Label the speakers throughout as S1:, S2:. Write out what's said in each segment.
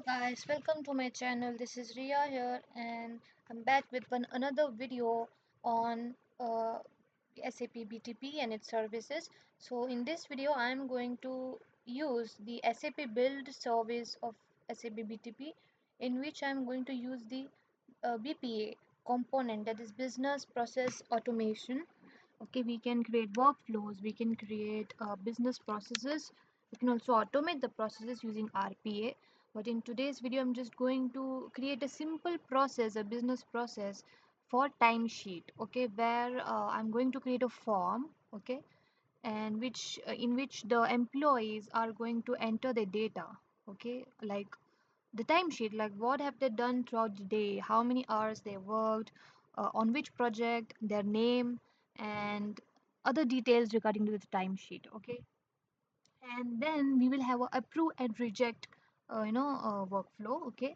S1: Guys, welcome to my channel. This is Ria here, and I'm back with another video on SAP BTP and its services. So in this video, I'm going to use the SAP build service of SAP BTP, in which I'm going to use the BPA component, that is business process automation. Okay, we can create workflows, we can create business processes, we can also automate the processes using RPA. But in today's video, I'm just going to create a simple process, a business process for timesheet. Okay, where I'm going to create a form. Okay, and which in which the employees are going to enter the data. Okay, like the timesheet, like what have they done throughout the day, how many hours they worked, on which project, their name, and other details regarding to the timesheet. Okay, and then we will have a approve and reject workflow. Okay,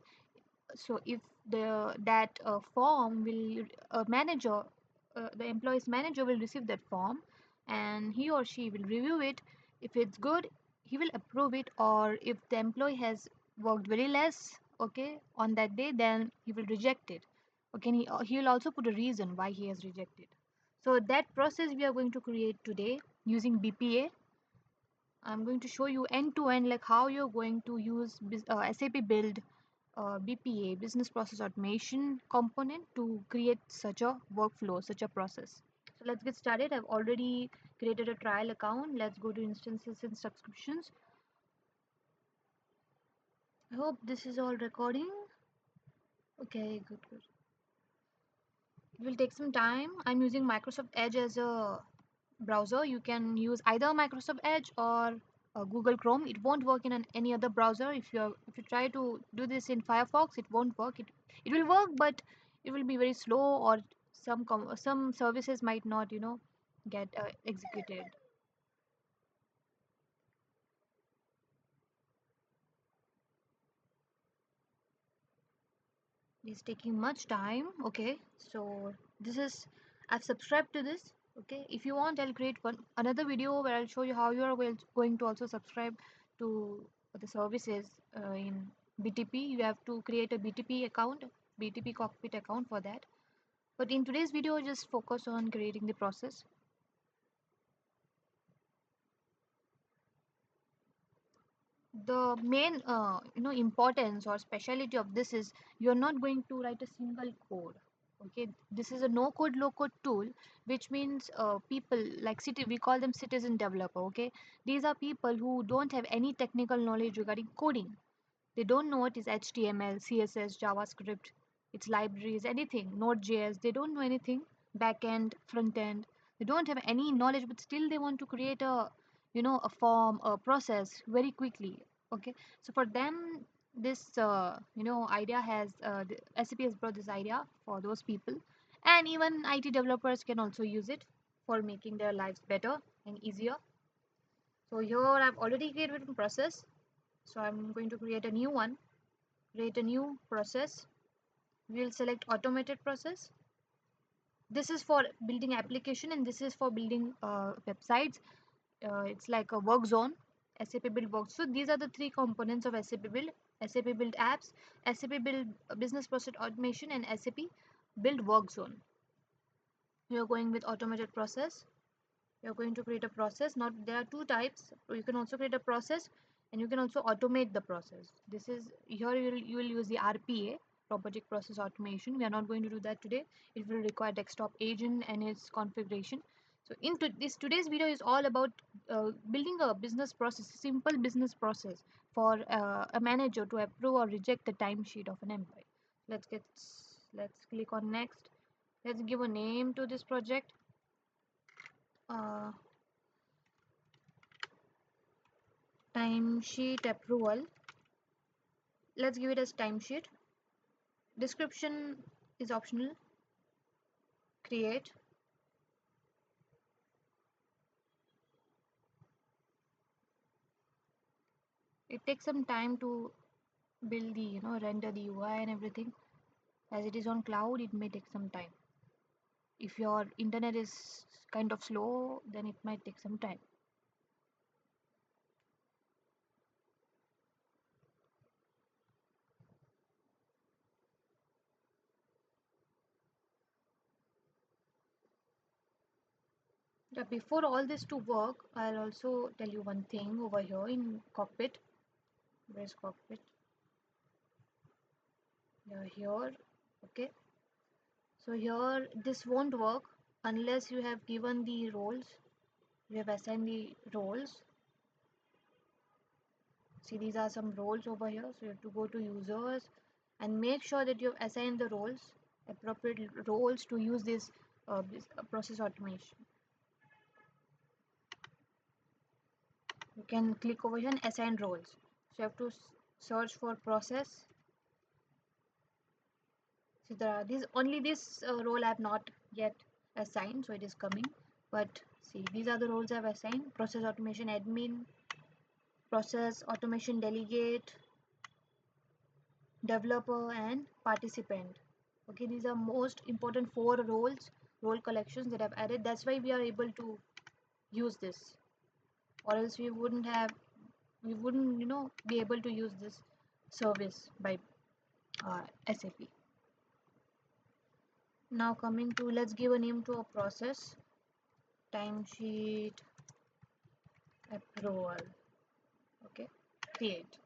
S1: so if that form will manager the employee's manager will receive that form, and he or she will review it. If it's good, he will approve it, or if the employee has worked very less, okay, on that day, then he will reject it. Okay, and he will also put a reason why he has rejected. So that process we are going to create today using BPA. I'm going to show you end to end, like how you're going to use SAP build BPA, business process automation component, to create such a workflow, such a process. So let's get started. I've already created a trial account. Let's go to instances and subscriptions. I hope this is all recording. Okay, good, good. It will take some time. I'm using Microsoft Edge as a browser. You can use either Microsoft Edge or Google Chrome. It won't work in any other browser. If you try to do this in Firefox, it won't work. It will work, but it will be very slow, or some services might not get executed. It's taking much time. Okay, so this is I've subscribed to this. Okay, if you want, I'll create another video where I'll show you how you are going to also subscribe to the services in BTP. You have to create a BTP account, BTP cockpit account for that. But in today's video, just focus on creating the process. The main importance or speciality of this is you're not going to write a single code. Okay, this is a no code low code tool, which means people like we call them citizen developer. Okay, these are people who don't have any technical knowledge regarding coding. They don't know what is HTML, CSS, JavaScript, its libraries, anything, Node.js. They don't know anything. Back end, front end. They don't have any knowledge, but still they want to create a form, a process very quickly. Okay, so for them, this idea has the SAP has brought this idea for those people, and even IT developers can also use it for making their lives better and easier. So here I've already created a process. So I'm going to create a new one, create a new process. We'll select automated process. This is for building application, and this is for building websites. It's like a work zone, SAP build work. So these are the three components of SAP build: SAP build apps, SAP build business process automation, and SAP build work zone. You're going with automated process. You're going to create a process. Now there are two types. You can also create a process, and you can also automate the process. This is here you will use the RPA, robotic process automation. We are not going to do that today. It will require desktop agent and its configuration. So into this today's video is all about building a business process, simple business process for a manager to approve or reject the timesheet of an employee. Let's click on next. Let's give a name to this project. uh, Timesheet approval. Let's give it as timesheet. Description is optional. Create. It takes some time to build the render the UI and everything. As it is on cloud, it may take some time. If your internet is kind of slow, then it might take some time. Before all this to work, I'll also tell you one thing over here in cockpit. Where's cockpit? Yeah, here. Okay. So here this won't work unless you have given the roles. You have assigned the roles. See, these are some roles over here. So you have to go to users and make sure that you have assigned the roles, appropriate roles to use this process automation. You can click over here and assign roles. So you have to search for process. So there are these only this role I have not yet assigned, so it is coming. But see, these are the roles I have assigned: process automation admin, process automation delegate, developer, and participant. Okay, these are most important four roles, role collections that I've added. That's why we are able to use this, or else we wouldn't be able to use this service by SAP. Now coming to, let's give a name to a process. Timesheet approval. Okay, create.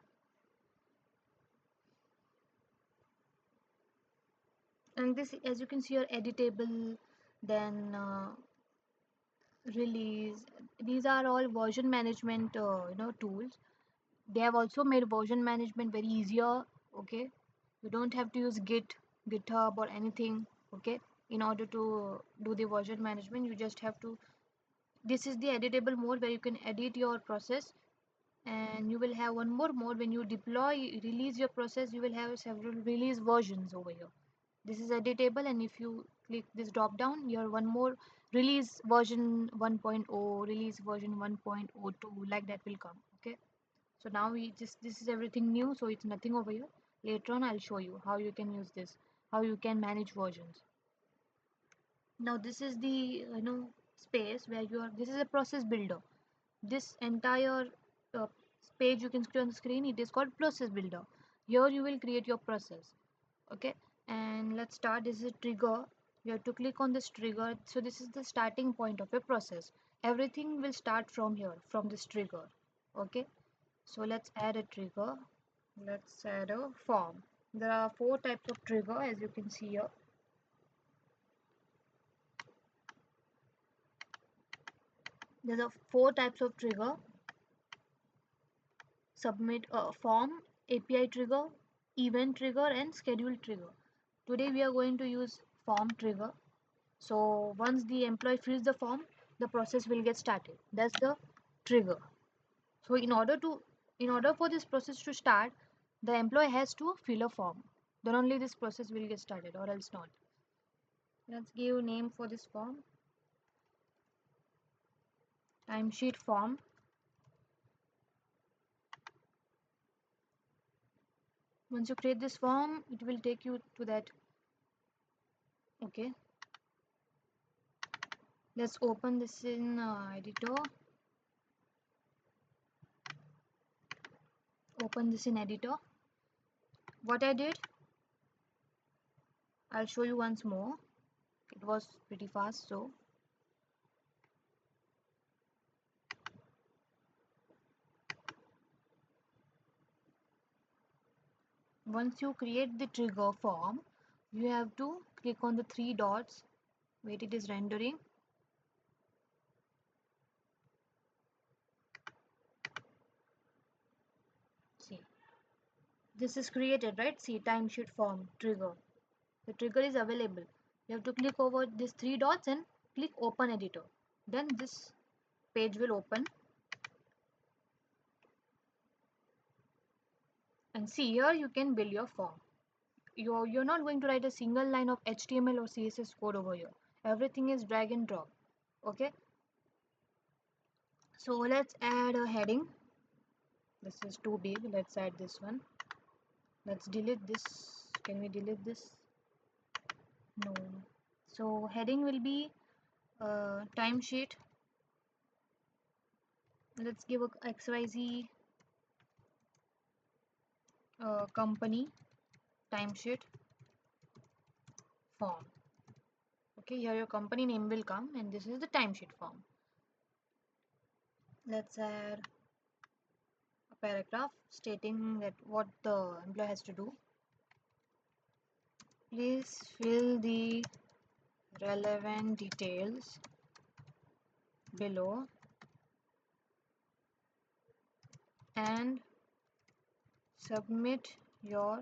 S1: And this, as you can see, are editable, then release. These are all version management tools. They have also made version management very easier. Okay, you don't have to use github or anything. Okay, in order to do the version management, you just have to, this is the editable mode where you can edit your process. And you will have one more mode when you deploy, release your process, you will have several release versions over here. This is editable, and if you click this drop down, your one more release version 1.0, release version 1.02, like that will come. Okay, so now we just, this is everything new, so it's nothing over here. Later on I'll show you how you can use this, how you can manage versions. Now this is the space where you are, this is a process builder. This entire uh, page you can see on the screen, it is called process builder. Here you will create your process. Okay, and let's start. This is a trigger. You have to click on this trigger. So this is the starting point of a process. Everything will start from here, from this trigger. Okay, so let's add a trigger. Let's add a form. There are four types of trigger, as you can see here. There are four types of trigger: submit a form, API trigger, event trigger, and schedule trigger. Today we are going to use form trigger. So once the employee fills the form, the process will get started. That's the trigger. So in order for this process to start, the employee has to fill a form. Then only this process will get started, or else not. Let's give a name for this form. Timesheet form. Once you create this form, it will take you to that. Okay. Let's open this in editor. Open this in editor. What I did, I'll show you once more. It was pretty fast, so once you create the trigger form, you have to click on the three dots. Wait, it is rendering. See, this is created, right? See, timesheet form trigger. The trigger is available. You have to click over these three dots and click open editor. Then this page will open. And see, here you can build your form. You're not going to write a single line of HTML or CSS code over here. Everything is drag and drop. Okay, so let's add a heading. This is too big. Let's add this one. Let's delete this. Can we delete this? No. So heading will be timesheet. Let's give a XYZ company timesheet form. Okay, here your company name will come, and this is the timesheet form. Let's add a paragraph stating that what the employee has to do. Please fill the relevant details below and submit your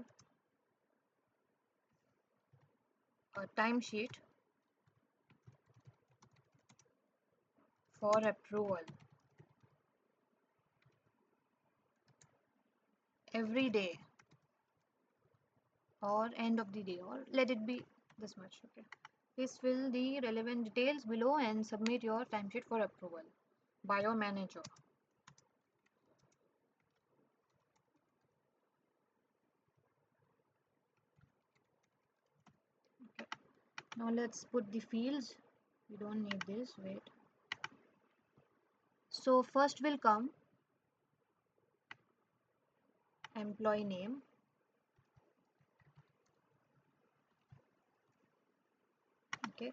S1: timesheet for approval every day or end of the day, or let it be this much. Okay, please fill the relevant details below and submit your timesheet for approval by your manager. Okay, now let's put the fields. We don't need this, wait. So first will come employee name. Okay,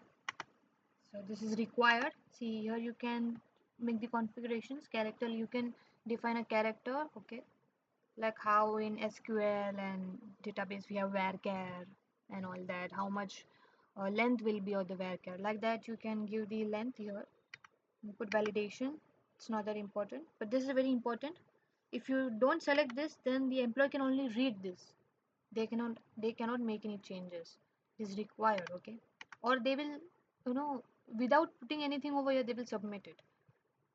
S1: so this is required. See here, you can make the configurations. Character, you can define a character. Okay, like how in SQL and database we have varchar and all that, how much length will be of the varchar, like that you can give the length here. You put validation, it's not that important, but this is very important. If you don't select this, then the employee can only read this. They cannot make any changes. It is required. Okay, or they will, you know, without putting anything over here, they will submit it.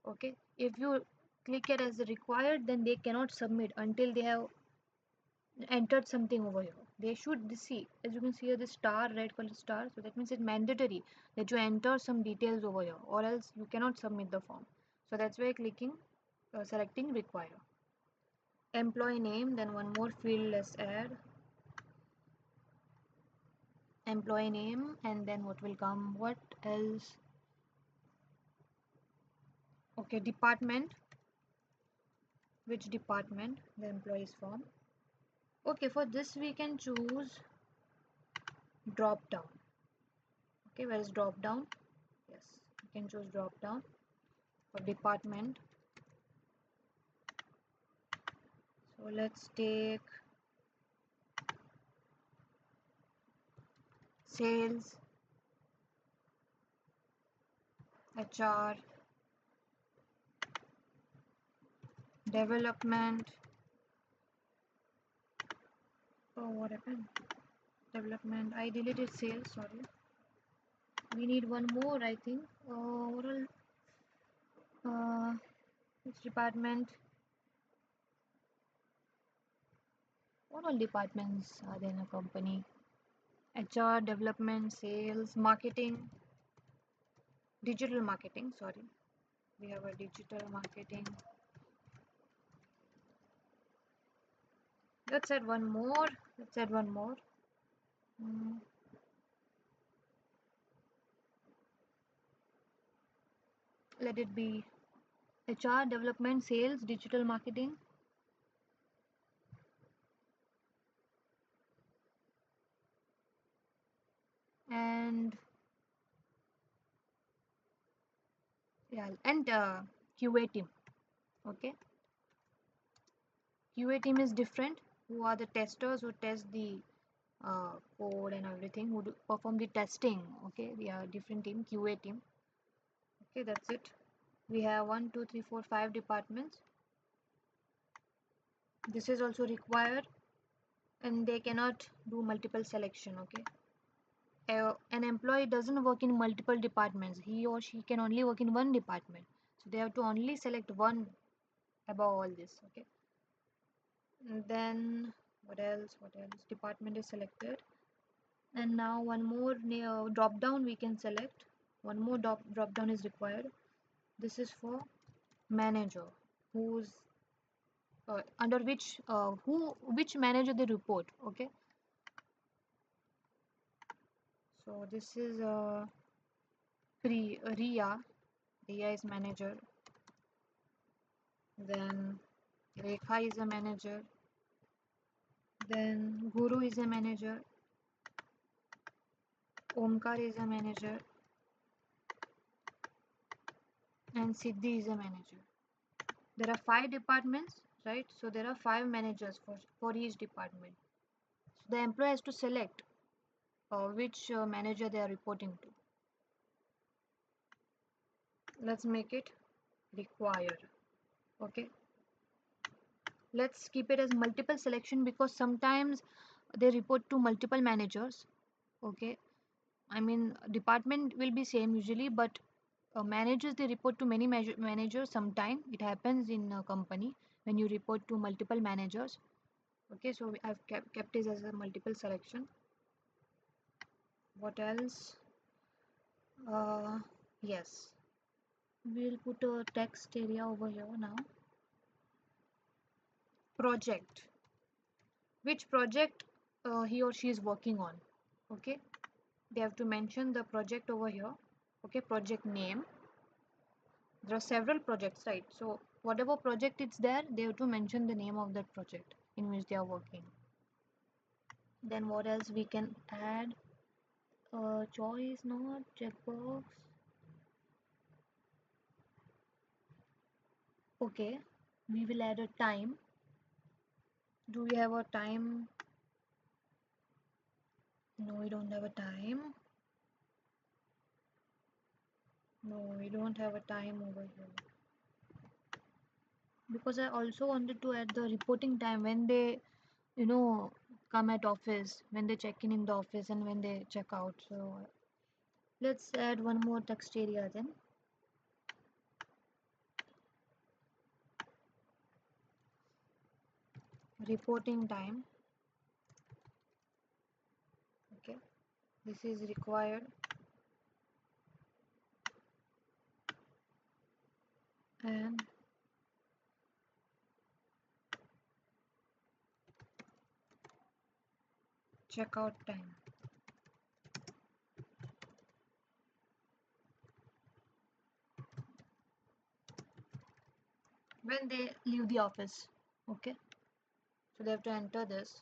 S1: Okay, if you click it as required, then they cannot submit until they have entered something over here. They should see, as you can see here, the star, red color star, so that means it's mandatory that you enter some details over here, or else you cannot submit the form. So that's why clicking selecting require. Employee name, then one more field, let's add employee name, and then what will come, what else. Okay, department, which department the employee is from. Okay, for this we can choose drop down. Okay, where is drop down? Yes, you can choose drop down for department. So let's take sales, HR, development. Oh, what happened? Development. I deleted sales, sorry. We need one more, I think. Overall, which department? What all departments are there in a company? HR, development, sales, marketing, digital marketing, sorry. We have a digital marketing. Let's add one more. Let's add one more. Mm, let it be HR, development, sales, digital marketing. And yeah, and QA team. Okay, QA team is different. Who are the testers who test the code and everything, who do perform the testing. Okay, we are different team, QA team. Okay, that's it. We have 1 2 3 4 5 departments. This is also required, and they cannot do multiple selection. Okay, an employee doesn't work in multiple departments. He or she can only work in one department, so they have to only select one above all this. Okay, and then what else department is selected, and now one more drop down we can select. One more drop down is required. This is for manager, who's under which manager they report. Okay, so this is Ria is manager, then Rekha is a manager, then Guru is a manager, Omkar is a manager, and Siddhi is a manager. There are 5 departments, right? So there are 5 managers for each department. So the employee has to select which manager they are reporting to. Let's make it required. Okay, let's keep it as multiple selection because sometimes they report to multiple managers. Okay, I mean department will be same usually, but managers they report to many managers. Sometime it happens in a company when you report to multiple managers. Okay, so I've kept it as a multiple selection. What else? Yes, we'll put a text area over here now. Project, which project he or she is working on. Okay, they have to mention the project over here. Okay, project name. There are several projects, right? So whatever project it's there, they have to mention the name of that project in which they are working. Then what else we can add? Choice, not checkbox. Okay, we will add a time. Do we have a time? No, we don't have a time. No, we don't have a time over here. Because I also wanted to add the reporting time when they, you know, come at office, when they check in the office and when they check out. So let's add one more text area then. Reporting time. Okay, this is required. And checkout time. When they leave the office. Okay, so they have to enter this.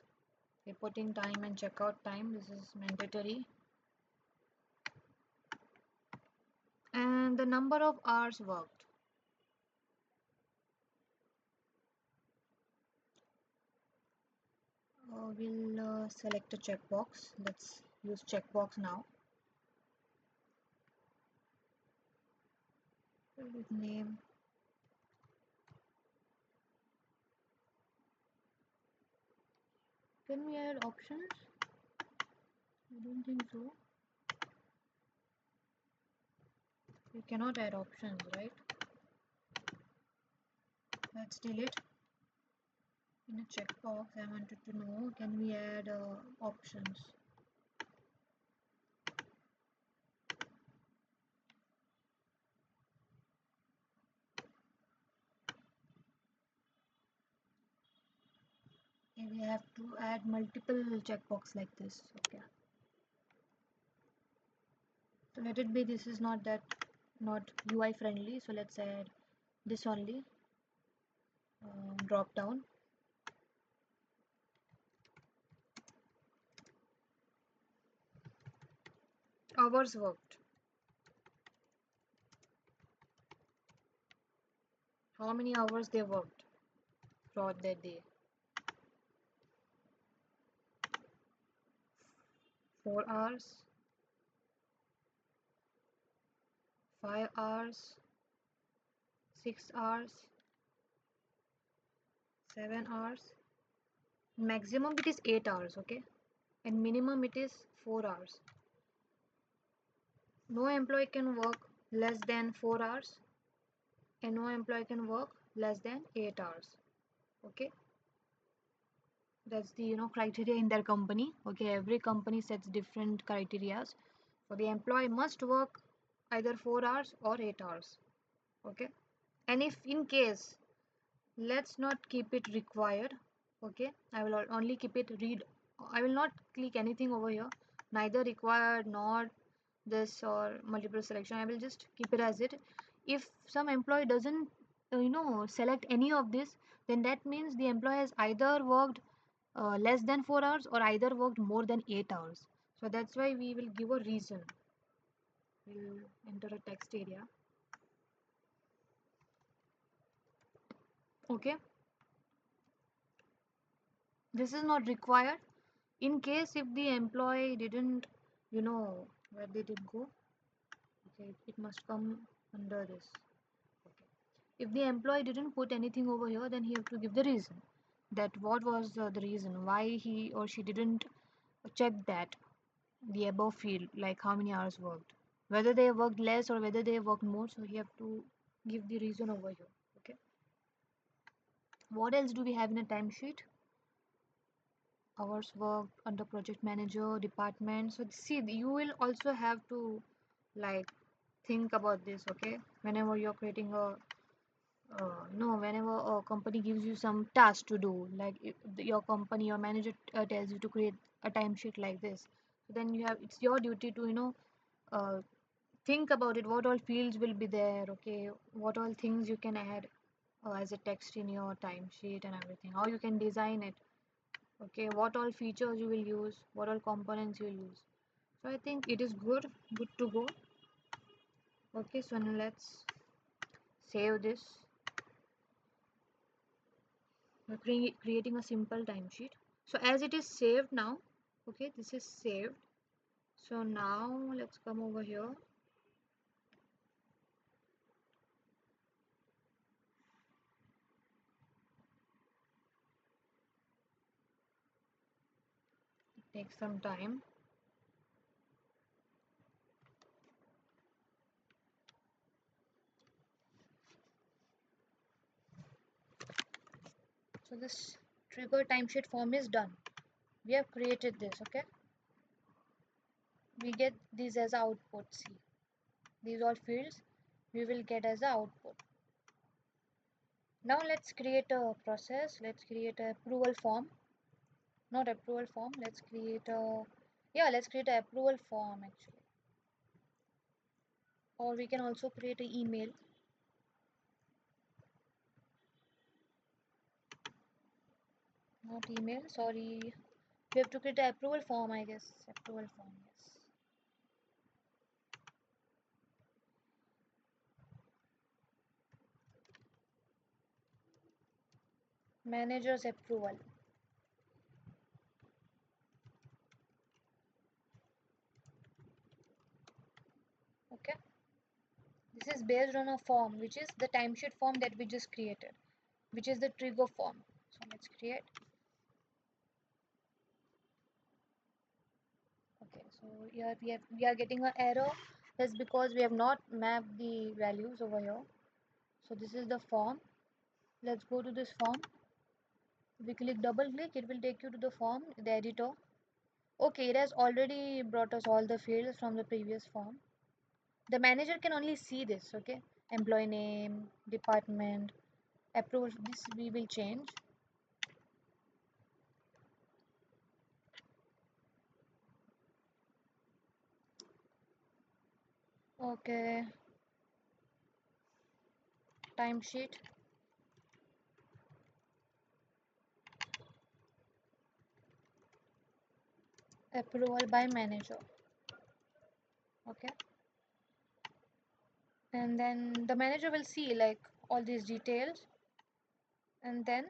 S1: Reporting time and checkout time. This is mandatory. And the number of hours worked. We'll select a checkbox. Let's use checkbox now. With name. Can we add options? I don't think so. We cannot add options, right? Let's delete. In a checkbox, I wanted to know, can we add options? Okay, we have to add multiple checkbox like this. Okay. So let it be, this is not not UI friendly. So let's add this only. Drop down. Hours worked. How many hours they worked throughout their day? 4 hours, 5 hours, 6 hours, 7 hours. Maximum it is 8 hours, okay? And minimum it is 4 hours. No employee can work less than 4 hours and no employee can work less than 8 hours. Okay? That's the criteria in their company. Okay, every company sets different criterias. So the employee must work either 4 hours or 8 hours. Okay? And if in case, let's not keep it required. Okay, I will only keep it read. I will not click anything over here, neither required nor this or multiple selection. I will just keep it as it. If some employee doesn't select any of this, then that means the employee has either worked less than 4 hours or either worked more than 8 hours. So that's why we will give a reason. We'll enter a text area. Okay, this is not required. In case if the employee didn't, where did it go? Okay, it must come under this. Okay. If the employee didn't put anything over here, then he have to give the reason. That what was the reason why he or she didn't check that the above field, like how many hours worked, whether they worked less or whether they worked more. So you have to give the reason over here. Okay. What else do we have in a timesheet? Hours worked under project manager department. So see, you will also have to like think about this. Okay, whenever you're creating a no, whenever a company gives you some task to do, like if your company, your manager tells you to create a timesheet like this, so then it's your duty to uh, think about it. What all fields will be there? Okay, what all things you can add as a text in your timesheet and everything. How you can design it. Okay, what all features you will use, what all components you will use. So I think it is good to go. Okay, so now let's save this. We're creating a simple timesheet. So as it is saved now, okay, this is saved. So now let's come over here. It takes some time. So this trigger timesheet form is done. We have created this, okay? We get these as output. See, these all fields we will get as a output. Now let's create a process. Let's create a approval form. Not approval form. Let's create a let's create a approval form actually. Or we can also create an email. Not email, sorry. We have to create an approval form, I guess. Approval form, yes. Manager's approval. Okay. This is based on a form, which is the timesheet form that we just created, which is the trigger form. So let's create. Okay. So here we are getting an error. That's because we have not mapped the values over here. So this is the form. Let's go to this form. If we click double click, it will take you to the form, the editor. Okay, it has already brought us all the fields from the previous form. The manager can only see this. Okay, employee name, department, approval. This we will change. Okay, timesheet, approval by manager. Okay, and then the manager will see like all these details, and then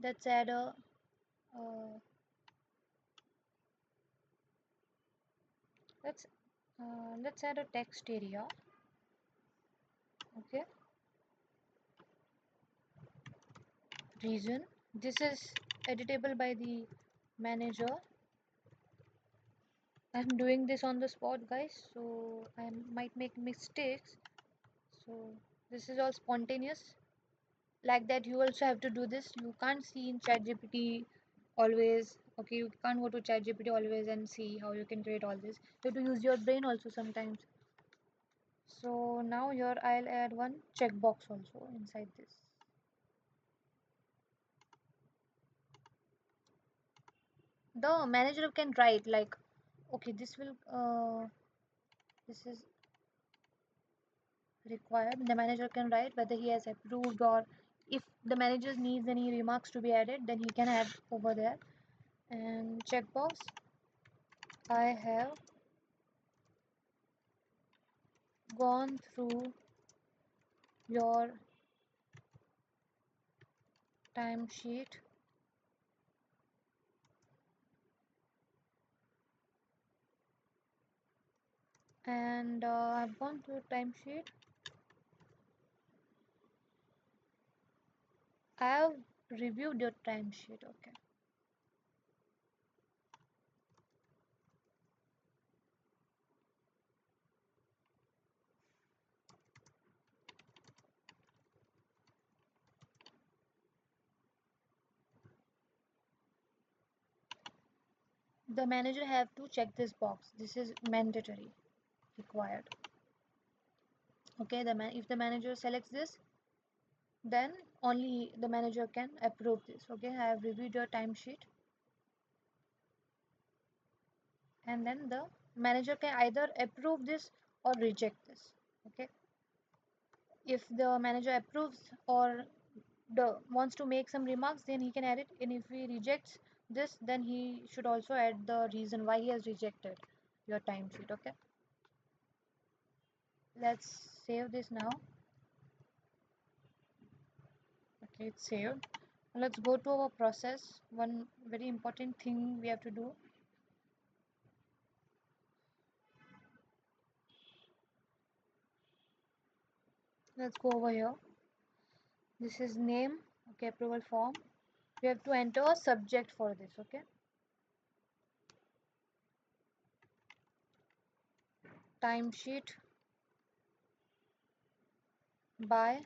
S1: let's add a uh, let's add a text area. Okay, reason. This is editable by the manager. I'm doing this on the spot, guys, so I might make mistakes. So this is all spontaneous. Like that, you also have to do this. You can't see in ChatGPT always. Okay, you can't go to ChatGPT always and see how you can create all this. You have to use your brain also sometimes. So now here I'll add one checkbox also inside this. The manager can write like, okay, this is required. The manager can write whether he has approved, or if the manager needs any remarks to be added, then he can add over there. And checkbox, I have gone through your timesheet and I've gone to timesheet. I have reviewed your timesheet. Okay. The manager have to check this box. This is mandatory, required. Okay, if the manager selects this, then only the manager can approve this. Okay, I have reviewed your timesheet, and then the manager can either approve this or reject this. Okay, if the manager approves or wants to make some remarks, then he can add it, and if he rejects this, then he should also add the reason why he has rejected your timesheet. Okay, let's save this now. Okay, it's saved. Let's go to our process. One very important thing we have to do. Let's go over here. This is name. Okay, approval form. We have to enter a subject for this. Okay, timesheet by,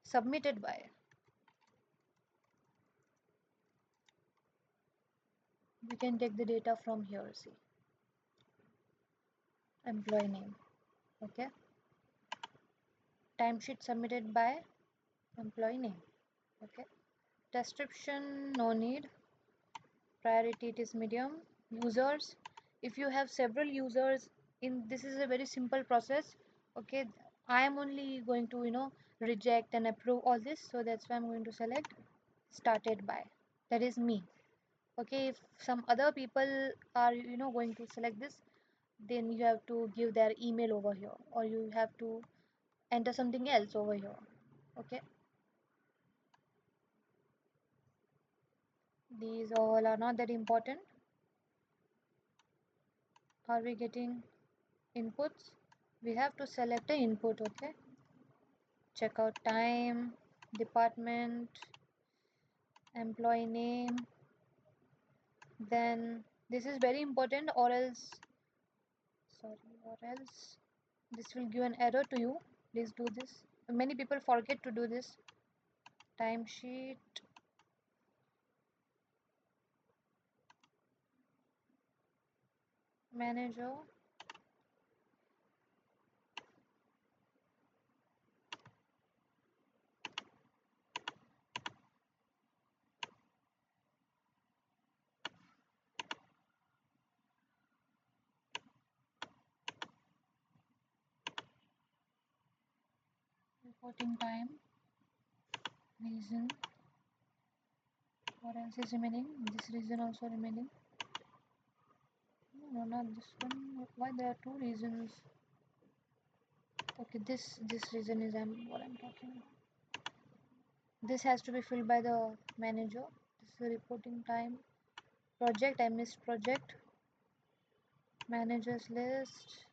S1: submitted by. We can take the data from here. See, employee name. Okay, timesheet submitted by employee name. Okay, description no need. Priority it is medium. Users, if you have several users, in this is a very simple process. Okay, I am only going to reject and approve all this, so that's why I'm going to select started by, that is me. Okay, if some other people are going to select this, then you have to give their email over here, or you have to enter something else over here. Okay, these all are not that important. Are we getting inputs? We have to select a input. Okay, checkout time, department, employee name. Then this is very important, or else, sorry, or else this will give an error to you. Please do this. Many people forget to do this. Timesheet manager. Reporting time, reason, what else is remaining? This reason also remaining. No, not this one. Why there are two reasons? Okay, this reason is what I'm talking about. This has to be filled by the manager. This is the reporting time. Project, I missed project. Managers list.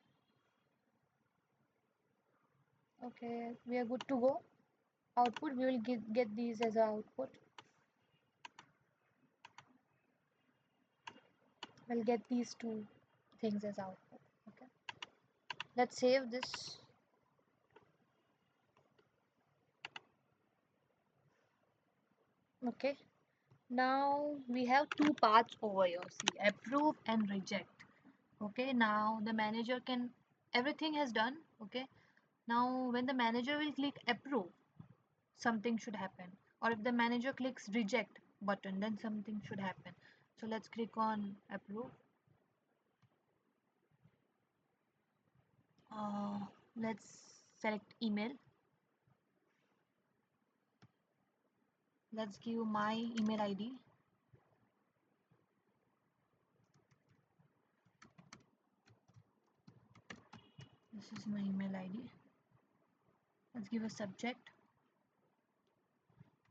S1: Okay, we are good to go. Output, we will get these as a output. We'll get these two things as output. Okay, let's save this. Okay, now we have two paths over here. See, approve and reject. Okay, now the manager can, everything has done. Okay, now when the manager will click approve, something should happen, or if the manager clicks reject button, then something should happen. So let's click on approve. Let's select email. Let's give my email ID. This is my email ID. Let's give a subject.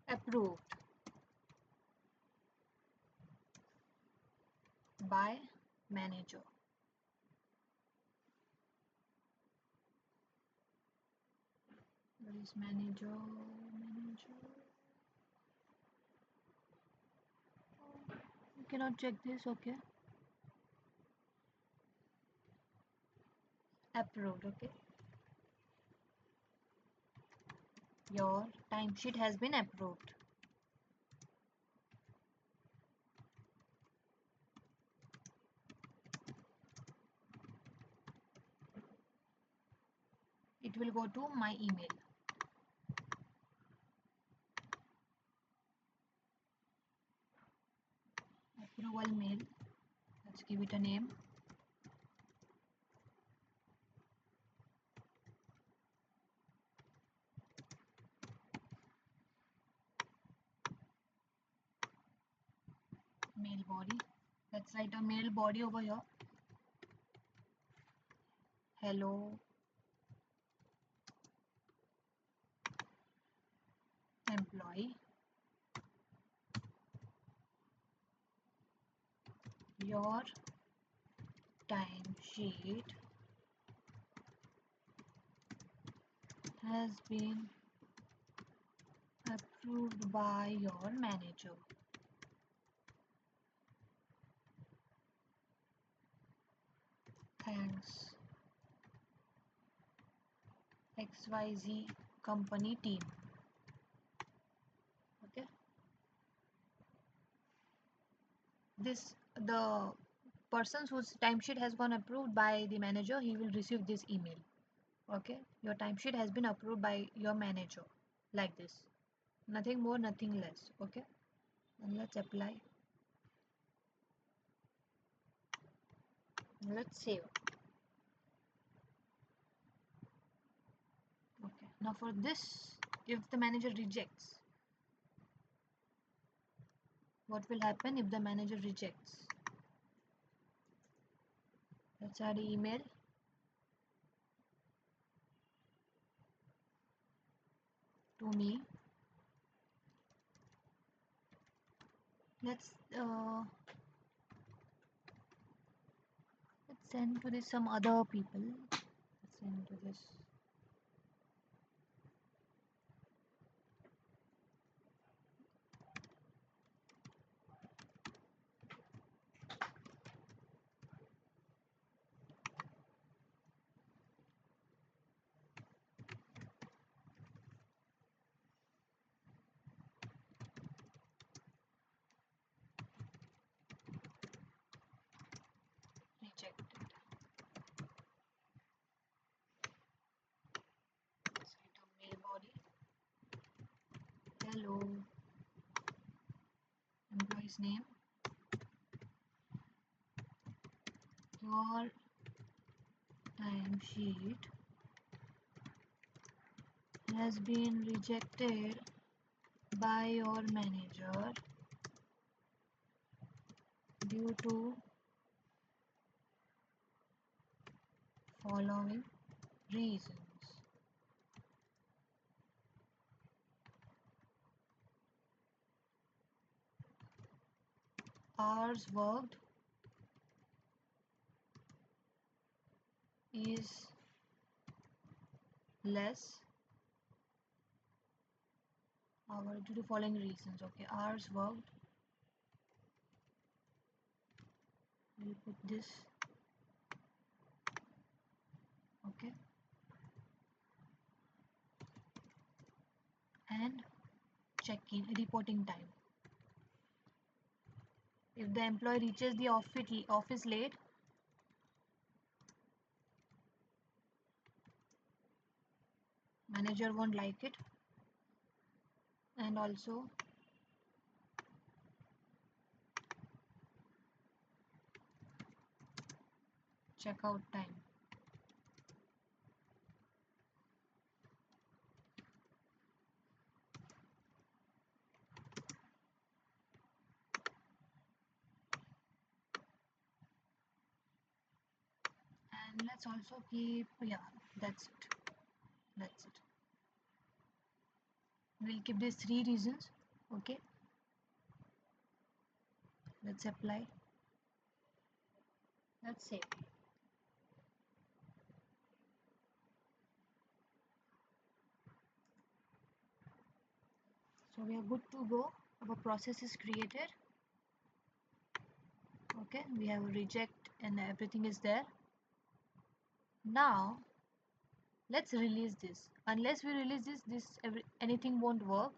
S1: Approved by manager. Where is manager? Manager. You cannot check this, okay? Approved, okay? Your timesheet has been approved. It will go to my email. Approval mail. Let's give it a name. Mail body. Let's write a mail body over here. Hello, employee. Your timesheet has been approved by your manager. Thanks, XYZ company team. Okay, this the person whose timesheet has gone approved by the manager, he will receive this email. Okay, your timesheet has been approved by your manager, like this. Nothing more, nothing less. Okay, and let's apply. Let's save. Okay, now for this, if the manager rejects, what will happen if the manager rejects? Let's add an email. To me. Let's send to this some other people. Let's send to this. Rejected. Let's write a mail body. Hello. Employee's name. Your timesheet has been rejected by your manager due to following reasons. Hours worked is less. Hour due to following reasons. Okay, hours worked. We'll put this. Okay, and check-in reporting time. If the employee reaches the office late, manager won't like it. And also checkout time. And let's also keep, yeah, that's it. We'll keep these three reasons. Okay, let's apply. Let's save. So we are good to go. Our process is created. Okay, we have a reject and everything is there. Now let's release this. Unless we release this anything won't work.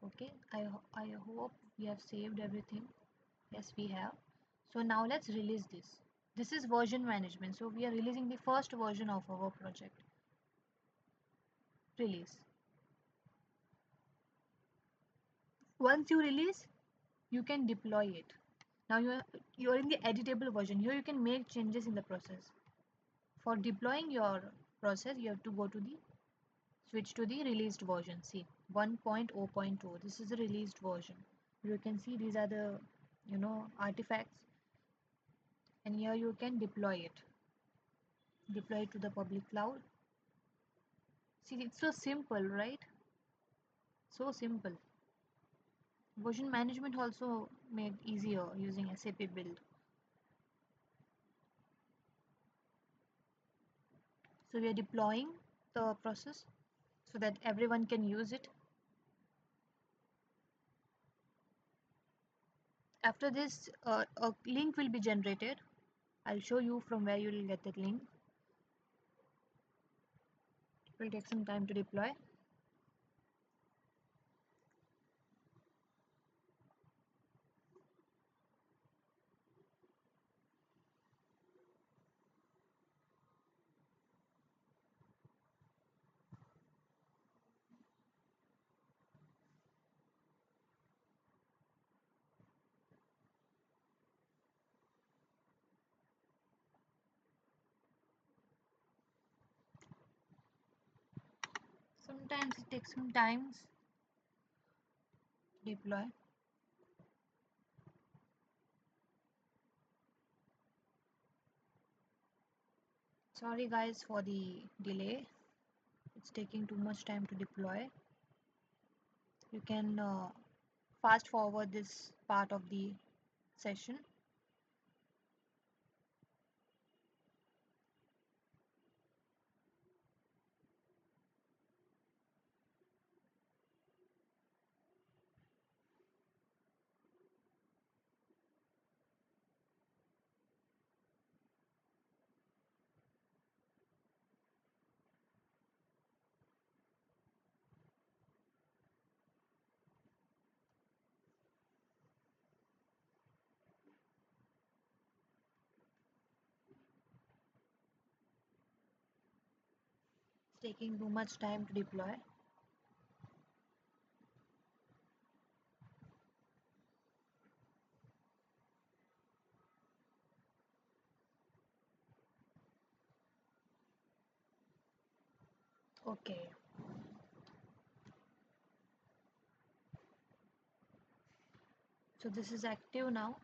S1: Okay, I hope we have saved everything. Yes, we have. So now let's release this. This is version management. So we are releasing the first version of our project. Release. Once you release, you can deploy it. Now you're in the editable version. Here you can make changes in the process. For deploying your process, you have to go to the switch to the released version. See 1.0.2. This is the released version. You can see these are the artifacts, and here you can deploy it to the public cloud. See, it's so simple, right? So simple. Version management also made easier using SAP build. So we are deploying the process so that everyone can use it. After this, a link will be generated. I'll show you from where you will get that link. It will take some time to deploy. Sometimes it takes some time to deploy. Sorry guys for the delay. It's taking too much time to deploy. You can fast forward this part of the session. It's taking too much time to deploy. Okay. So this is active now.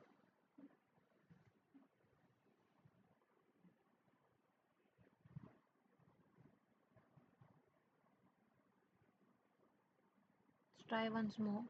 S1: Let's try once more.